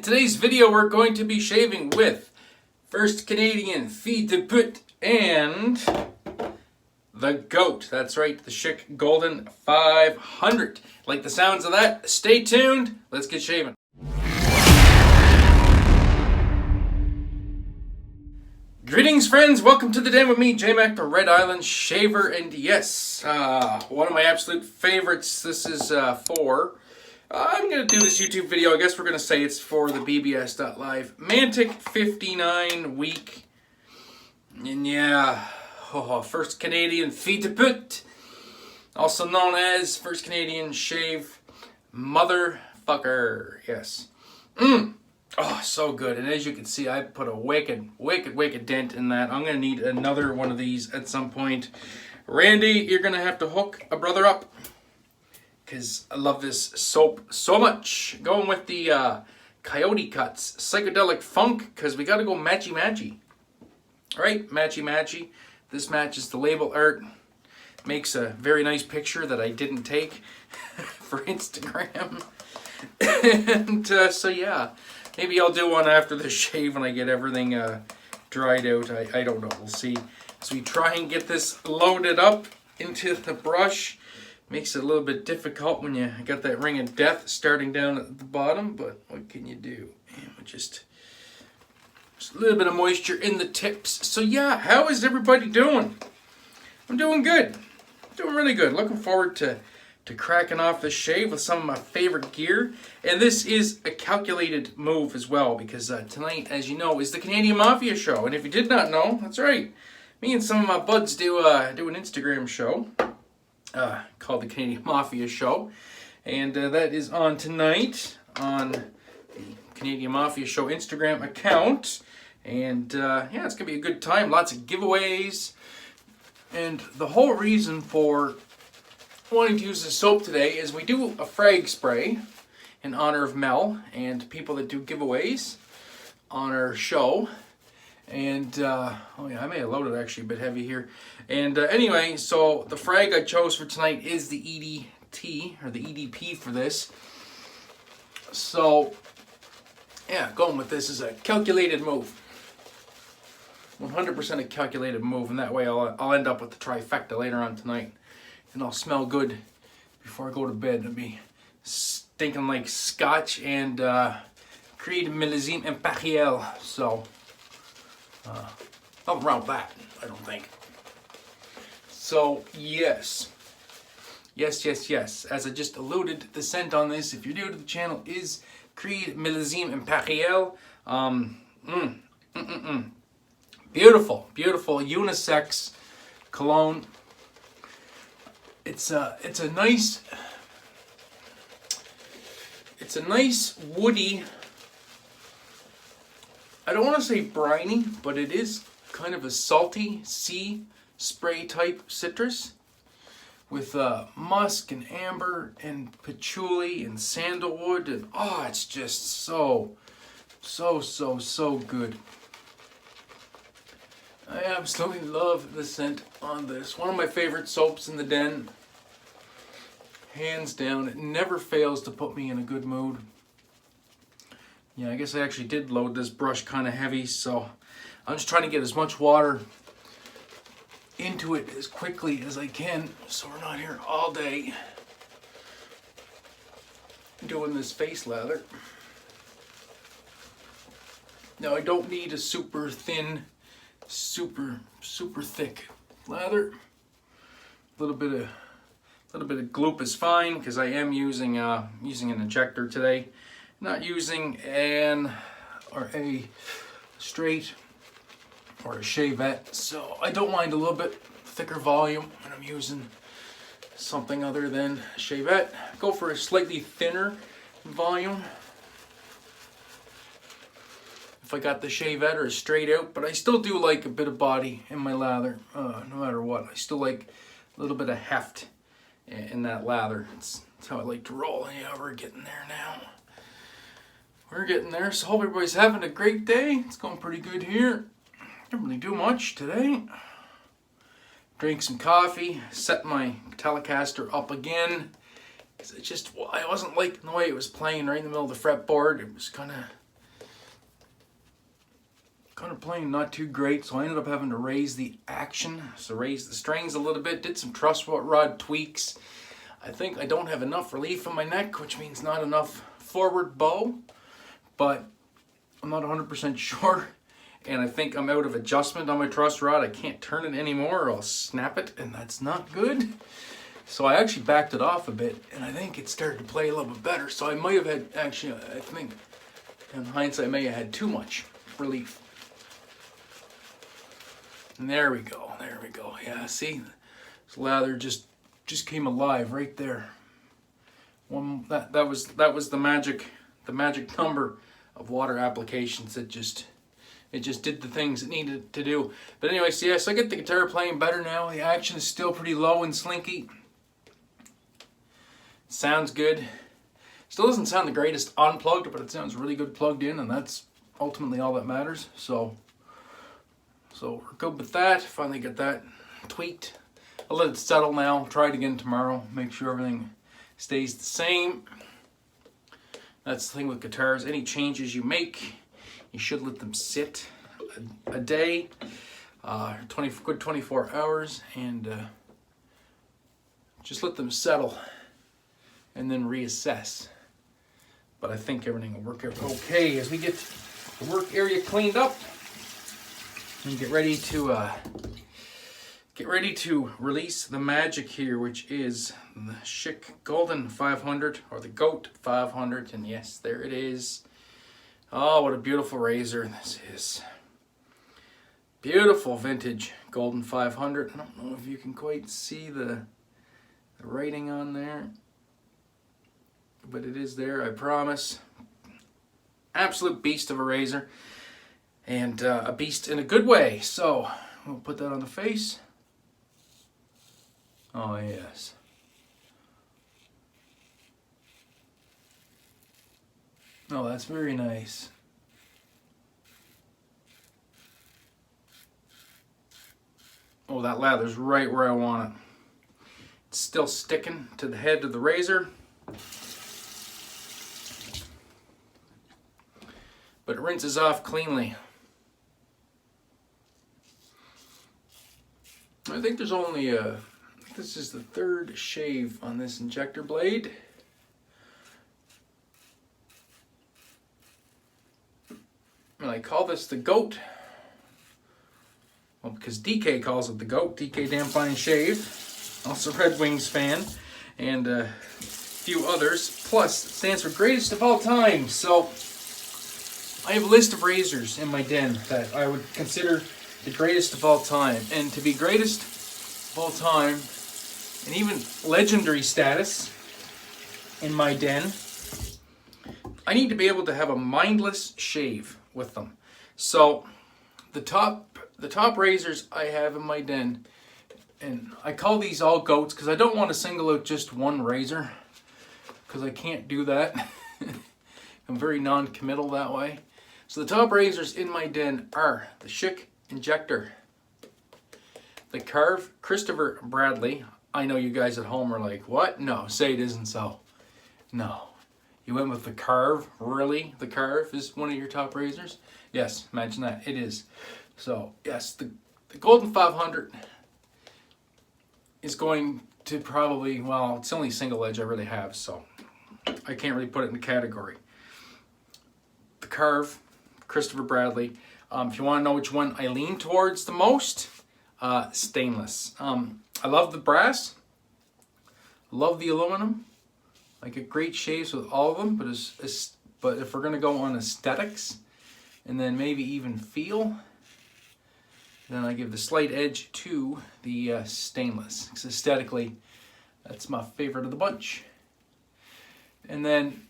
today's video we're going to be shaving with First Canadian Feed to Put and the GOAT. That's right, the Shick Golden 500. Like the sounds of that? Stay tuned. Let's get shaving. Greetings, friends. Welcome to the den with me, J-Mac, the Red Island Shaver. And yes, one of my absolute favorites. This is for... I'm going to do this YouTube video. I guess we're going to say it's for the BBS.Live Mantic 59 week. And yeah, First Canadian Feed to Put, also known as First Canadian Shave Motherfucker. Yes. Oh, so good. And as you can see, I put a wicked dent in that. I'm going to need another one of these at some point. Randy, you're going to have to hook a brother up, because I love this soap so much. Going with the CoyoteCuts Psychodelic Funk, because we got to go matchy-matchy. Right? Matchy-matchy. This matches the label art. Makes a very nice picture that I didn't take for Instagram. And so yeah, maybe I'll do one after the shave when I get everything dried out. I don't know. We'll see. So we try and get this loaded up into the brush. Makes it a little bit difficult when you got that ring of death starting down at the bottom, but what can you do? Just a little bit of moisture in the tips. So yeah, how is everybody doing? I'm doing good. Doing really good. Looking forward to cracking off this shave with some of my favorite gear. And this is a calculated move as well, because tonight, as you know, is the CanadianMafia Show. And if you did not know, that's right. Me and some of my buds do an Instagram show. Called the CanadianMafia Show, and that is on tonight on the CanadianMafia Show Instagram account. And yeah, it's gonna be a good time. Lots of giveaways, and the whole reason for wanting to use this soap today is we do a frag spray in honor of Mel and people that do giveaways on our show. And oh yeah, I may have loaded actually a bit heavy here. And anyway, so the frag I chose for tonight is the EDT, or the EDP for this. So yeah, going with this is a calculated move. 100% a calculated move, and that way I'll end up with the trifecta later on tonight. And I'll smell good before I go to bed. It'll be stinking like scotch and Creed Millésime Impérial. So nothing wrong with that, I don't think. So yes. As I just alluded, the scent on this, if you're new to the channel, is Creed Millésime Impérial. Beautiful unisex cologne. It's a nice woody. I don't want to say briny, but it is kind of a salty sea spray type citrus with musk and amber and patchouli and sandalwood, and oh, it's just so good. I absolutely love the scent on this. One of my favorite soaps in the den. Hands down, it never fails to put me in a good mood. Yeah, I guess I actually did load this brush kind of heavy, so I'm just trying to get as much water into it as quickly as I can, so we're not here all day doing this face lather. Now, I don't need a super thin, super thick lather. A little bit of gloop is fine, because I am using an injector today. Not using a straight or a shavette, so I don't mind a little bit thicker volume when I'm using something other than a shavette. Go for a slightly thinner volume if I got the shavette or a straight out, but I still do like a bit of body in my lather, no matter what. I still like a little bit of heft in that lather. That's how I like to roll. Yeah, we're getting there now. We're getting there, so hope everybody's having a great day. It's going pretty good here. Didn't really do much today. Drank some coffee, set my Telecaster up again. Because I wasn't liking the way it was playing right in the middle of the fretboard. It was kind of kind of playing not too great, so I ended up having to raise the action, so raise the strings a little bit, did some truss rod tweaks. I think I don't have enough relief on my neck, which means not enough forward bow, but I'm not 100% sure, and I think I'm out of adjustment on my truss rod. I can't turn it anymore or I'll snap it, and that's not good. So I actually backed it off a bit, and I think it started to play a little bit better. So I might have had, actually, I think in hindsight, I may have had too much relief. And there we go, there we go. Yeah, see, this lather just came alive right there. That was the magic number of water applications that it just did the things it needed to do. But anyways, yes, I get the guitar playing better now. The action is still pretty low and slinky. Sounds good. Still doesn't sound the greatest unplugged, but it sounds really good plugged in, and that's ultimately all that matters. So we're good with that. Finally get that tweaked. I'll let it settle now. Try it again tomorrow. Make sure everything stays the same. That's the thing with guitars. Any changes you make, you should let them sit a day, good 24 hours, and just let them settle and then reassess. But I think everything will work out okay as we get the work area cleaned up and get ready to release the magic here, which is the Shick Golden 500 or the Goat 500. And yes, there it is. Oh, what a beautiful razor this is. Beautiful vintage Golden 500. I don't know if you can quite see the writing on there, but it is there, I promise. Absolute beast of a razor, and a beast in a good way. So we'll put that on the face. Oh yes. Oh, that's very nice. Oh, that lather's right where I want it. It's still sticking to the head of the razor, but it rinses off cleanly. I think there's only this is the third shave on this injector blade. And I call this the Goat. Well, because DK calls it the Goat, DkDamnFineShave, also Redwingzfan, and a few others. Plus, it stands for greatest of all time. So I have a list of razors in my den that I would consider the greatest of all time. And to be greatest of all time, and even legendary status in my den, I need to be able to have a mindless shave with them. So the top razors I have in my den, and I call these all Goats because I don't want to single out just one razor, because I can't do that. I'm very non-committal that way. So the top razors in my den are the Shick Injector, the Carve Christopher Bradley. I know you guys at home are like, what? No, say it isn't so. No. You went with the Carve? Really? The Carve is one of your top razors? Yes, imagine that. It is. So, yes, the Golden 500 is going to probably, well, it's the only single edge I really have, so I can't really put it in a category. The Carve, Christopher Bradley. If you want to know which one I lean towards the most, stainless. I love the brass. I love the aluminum. I get great shaves with all of them, but if we're going to go on aesthetics and then maybe even feel, then I give the slight edge to the stainless, because aesthetically, that's my favorite of the bunch. And then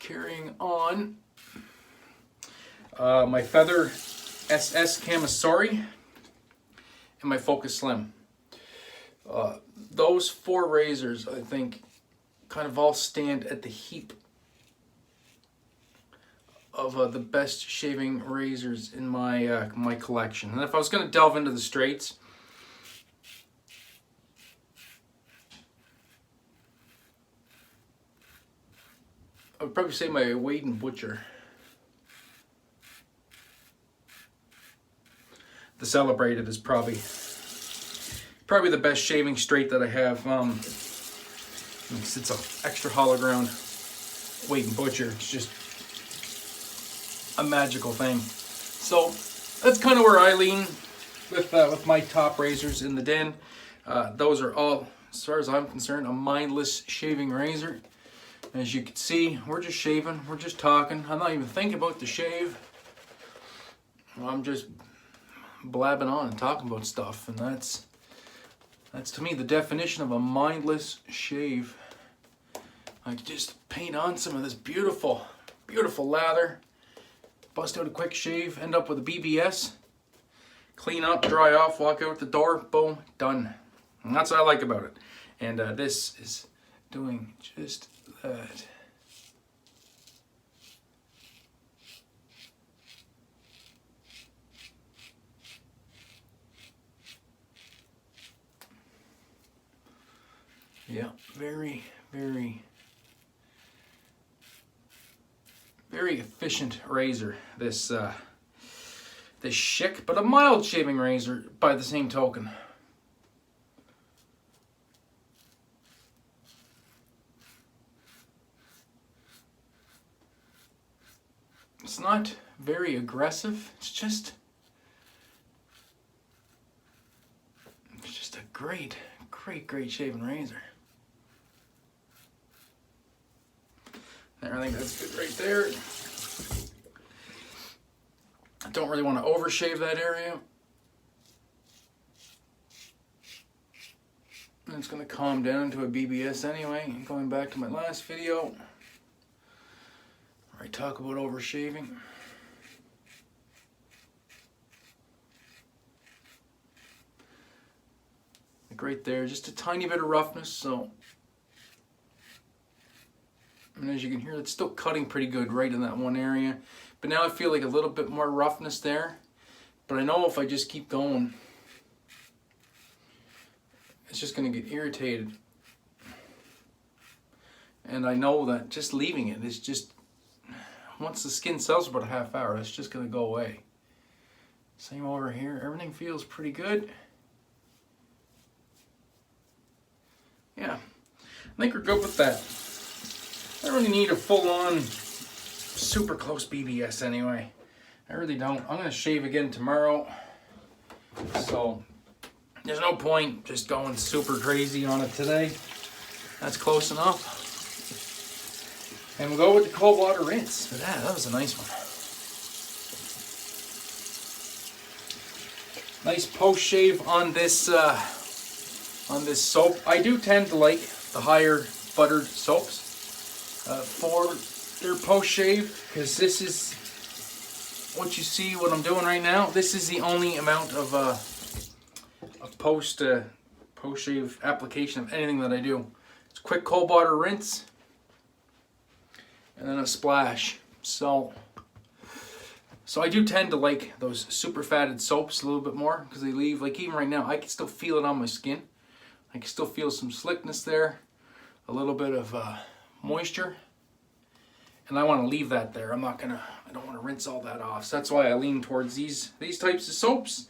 carrying on, my Feather SS Camisari and my Focus Slim. Those four razors, I think, kind of all stand at the heap of the best shaving razors in my my collection. And if I was going to delve into the straights, I would probably say my Wade & Butcher. the Celebrated is probably the best shaving straight that I have. It's an extra hollow ground Weight and Butcher. It's just a magical thing. So that's kind of where I lean with my top razors in the den. Those are all, as far as I'm concerned, a mindless shaving razor. As you can see, we're just shaving, we're just talking. I'm not even thinking about the shave. I'm just blabbing on and talking about stuff, and that's to me the definition of a mindless shave. I just paint on some of this beautiful, beautiful lather, bust out a quick shave, end up with a BBS, clean up, dry off, walk out the door, boom, done. And that's what I like about it. And this is doing just that. Yeah, very, very, very efficient razor. This Shick, but a mild shaving razor by the same token. It's not very aggressive. It's just a great, great shaving razor. There, I think that's good right there. I don't really want to overshave that area. And it's going to calm down to a BBS anyway. And going back to my last video, where I talk about overshaving. Like right there, just a tiny bit of roughness, so. And as you can hear, it's still cutting pretty good right in that one area. But now I feel like a little bit more roughness there. But I know if I just keep going, it's just going to get irritated. And I know that just leaving it is just, once the skin settles for about a half hour, it's just going to go away. Same over here. Everything feels pretty good. Yeah, I think we're good with that. I don't really need a full-on, super close BBS anyway. I really don't. I'm going to shave again tomorrow. So there's no point just going super crazy on it today. That's close enough. And we'll go with the cold water rinse. That was a nice one. Nice post shave on this soap. I do tend to like the higher buttered soaps for their post shave, because this is what you see what I'm doing right now. This is the only amount of post shave application of anything that I do. It's quick cold water rinse and then a splash. So I do tend to like those super fatted soaps a little bit more, because they leave, like even right now, I can still feel it on my skin. I can still feel some slickness there, a little bit of moisture, and I want to leave that there. I don't want to rinse all that off. So that's why I lean towards these types of soaps.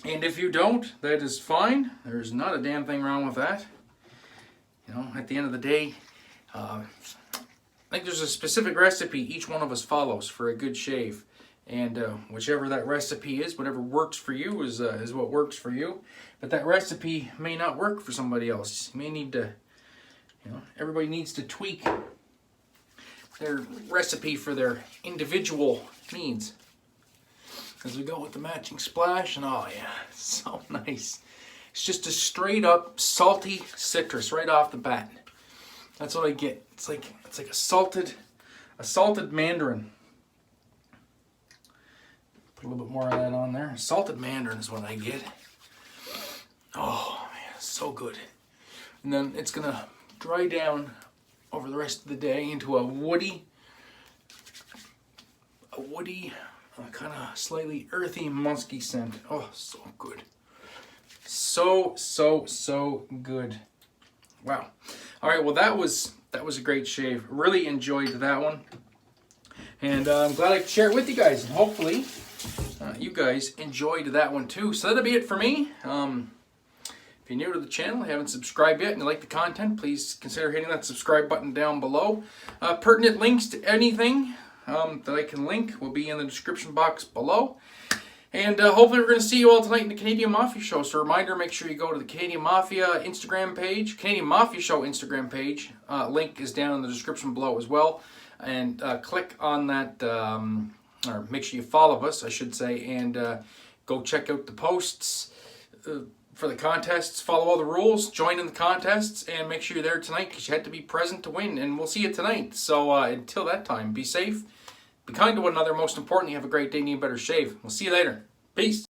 And if you don't, that is fine. There's not a damn thing wrong with that. You know, at the end of the day, I think there's a specific recipe each one of us follows for a good shave. And whichever that recipe is, whatever works for you is what works for you. But that recipe may not work for somebody else. You may need to, everybody needs to tweak their recipe for their individual needs. As we go with the matching splash, and oh yeah, it's so nice. It's just a straight up salty citrus right off the bat. That's what I get. It's like a salted mandarin. Put a little bit more of that on there. Salted mandarin is what I get. Oh man, so good. And then it's gonna dry down over the rest of the day into a woody, kind of slightly earthy, musky scent. Oh, so good. So good. Wow. All right, well that was a great shave. Really enjoyed that one. And I'm glad I could share it with you guys. And hopefully you guys enjoyed that one too. So that'll be it for me. If you're new to the channel, haven't subscribed yet, and you like the content, please consider hitting that subscribe button down below. Pertinent links to anything that I can link will be in the description box below. And hopefully we're going to see you all tonight in the Canadian Mafia Show. So reminder, make sure you go to the Canadian Mafia Instagram page, Canadian Mafia Show Instagram page. Link is down in the description below as well. And click on that, or make sure you follow us, I should say, and go check out the posts for the contests. Follow all the rules, join in the contests, and make sure you're there tonight because you had to be present to win. And we'll see you tonight. So until that time, be safe, be kind to one another. Most importantly, have a great day and a better shave. We'll see you later. Peace.